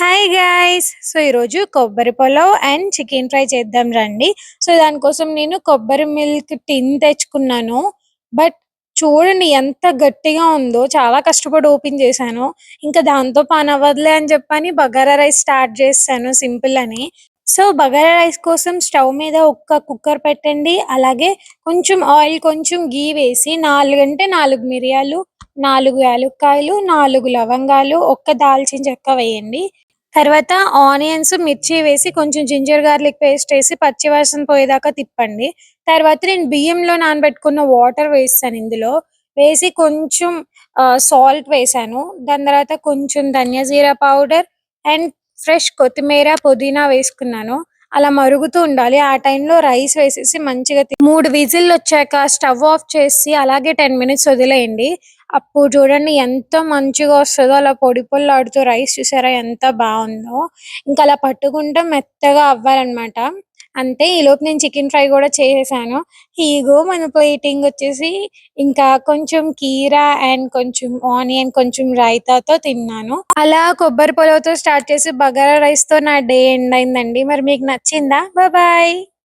Hi guys! So, ఈరోజు కొబ్బరి pulao and chicken fry చేద్దాం రండి. సో, దానికోసం నేను కొబ్బరి మిల్క్ టిన్ తెచ్చుకున్నాను. బట్ చూడండి ఎంత గట్టిగా ఉందో. చాలా కష్టపడి ఓపెన్ చేశాను. ఇంకా దాంతో పనవ్వదులే అని చెప్పని బగారా రైస్ స్టార్ట్ చేశాను సింపుల్ అని. సో, బగారా రైస్ కోసం స్టవ్ మీద ఒక్క కుక్కర్ పెట్టండి. అలాగే కొంచెం ఆయిల్, కొంచెం ఘీ వేసి 4 అంటే 4 మిరియాలు, 4 యాలుక్కాయలు, 4 లవంగాలు, ఒక్క దాల్చిన చెక్క వేయండి. తర్వాత ఆనియన్స్, మిర్చి వేసి కొంచెం జింజర్ గార్లిక్ పేస్ట్ ఏసి పచ్చి వాసన పోయేదాకా తిప్పండి. తర్వాత నేను బియ్యంలో నానబెట్టుకున్న వాటర్ వేసాను ఇందులో. వేసి కొంచెం సాల్ట్ వేసాను. దాని తర్వాత కొంచెం ధనియా జీరా పౌడర్ అండ్ ఫ్రెష్ కొత్తిమీర, పుదీనా వేసుకున్నాను. అలా మరుగుతూ ఉండాలి. ఆ టైంలో రైస్ వేసేసి మంచిగా 3 విజిల్లొచ్చాక స్టవ్ ఆఫ్ చేసి అలాగే 10 మినిట్స్ వదిలేయండి. అప్పుడు చూడండి ఎంత మంచిగా వస్తదో. అలా పొడి పొడిలాడుతూ రైస్ చూసారా ఎంత బావుందో. ఇంకా అలా పట్టుకుంటే మెత్తగా అవ్వాలన్నమాట. అంతే ఈలోపు నేను చికెన్ ఫ్రై గూడా చేసేసాను. ఇగో మన ప్లేటింగ్ వచ్చేసి ఇంకా కొంచెం కీరా అండ్ కొంచెం ఆనియన్, కొంచెం రైతాతో తిన్నాను. అలా కొబ్బరి పొలవతో స్టార్ట్ చేసి బగారా రైస్‌తో నా డే ఎండ్ అయిందండి. మరి మీకు నచ్చిందా? బాయ్.